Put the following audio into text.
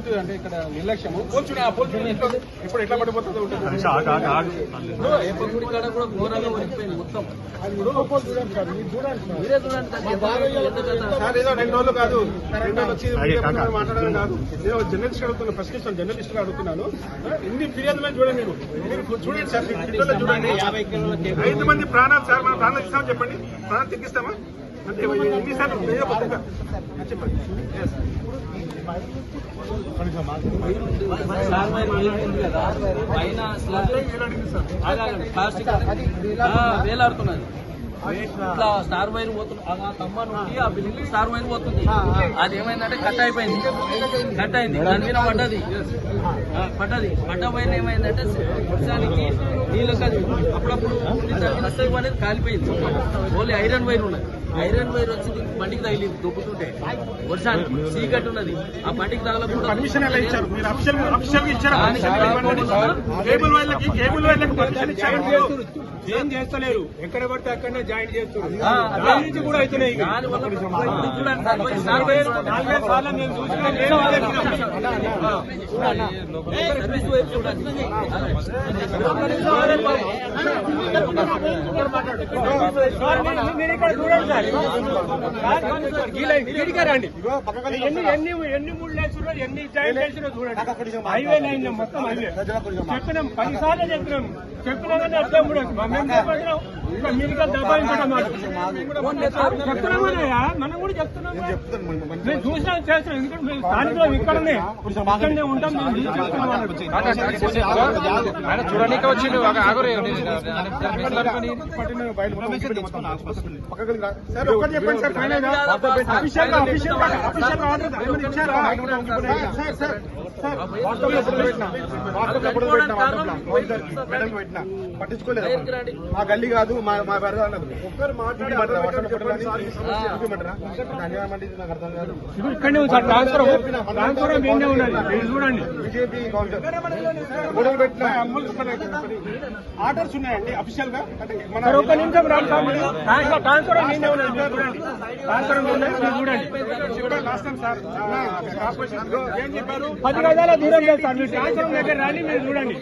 విద్యుత్ అంటే ఇక్కడ నిర్లక్ష్యము పోల్చుని ఇప్పుడు ఎట్లా పడిపోతుందో ఉంటుంది. సార్ ఏదో 2 రోజులు కాదు 2 రోజులు వచ్చి మాట్లాడడం కాదు. నేను జర్నలిస్ట్ అడుగుతున్నాను, ప్రశ్నిస్తాను, జర్నలిస్ట్ అడుగుతున్నాను. ఎన్ని ఫిర్యాదులు చూడండి, మీరు చూడండి సార్, చూడండి 5 మంది ప్రాణాలు సార్, మనం ప్రాణాలు ఇస్తామని చెప్పండి, ప్రాణాలు తగ్గిస్తామా అంటే ఎన్నిసార్లు చెప్పండి. వేలాడుతున్నది ఇట్లా స్టార్ వైర్ పోతుంది, ఆ తమ్మ నుండి ఆ బిల్డింగ్ స్టార్ వైర్ పోతుంది. అది ఏమైందంటే కట్ అయిపోయింది, కట్ అయింది, దాని మీద పడ్డది. పడ్డ వైర్ ఏమైందంటే వర్షానికి నీళ్ళకి అప్పుడప్పుడు అనేది కాలిపోయింది. ఓన్లీ ఐరన్ వైర్ ఉన్నది. ఐరన్ వైర్ వచ్చి బండికి తగిలింది దొబ్బుతుంటే, వర్షానికి చీకటి ఉన్నది. ఆ బండికి తగలకుండా పర్మిషన్ ఎలా ఇచ్చారు మీరు? అఫీషియల్ ఇచ్చారు. కేబుల్ వైర్లకి ఏం చేస్తలేరు, ఎక్కడ పడితే అక్కడనే జాయిన్ చేస్తున్నారు కూడా అవుతున్నాయి. ఎన్ని 3 లక్షలు ఎన్ని జాయిన్ చేసినా చూడండి. హైవే లైన్ మొత్తం హైవే చెప్పినాం, 10 సార్లు చెప్పినా కానీ అర్థం కూడా మేము చెప్పినాం. మీరు దబాయించడం చెప్తున్నామయ్యా, మనం కూడా చెప్తున్నాం. మేము చూసినా చేస్తున్నాం, ఎందుకంటే మేము స్థానికులు ఇక్కడనే ఉంటాం. చూడడానికి వచ్చి చెప్పండి సార్, ఫైనల్ పట్టించుకోలేదు. మా గల్లీ కాదు, మా ఒక్కరు ఇక్కడనే ఉంది సార్. ట్రాన్స్ఫర్ చూడండి. బీజేపీ గొడవలు పెట్టిన ఆర్డర్స్ ఉన్నాయండి అఫీషియల్ గా. ఒక్క నిమిషం ట్రాన్స్ఫర్ చూడండి. లాస్ట్ టైం సార్ ఏం చెప్పారు, 10 గజాల దూరం లేదు సార్. మీరు ట్రాన్స్ఫర్ దగ్గర రాని మీరు చూడండి.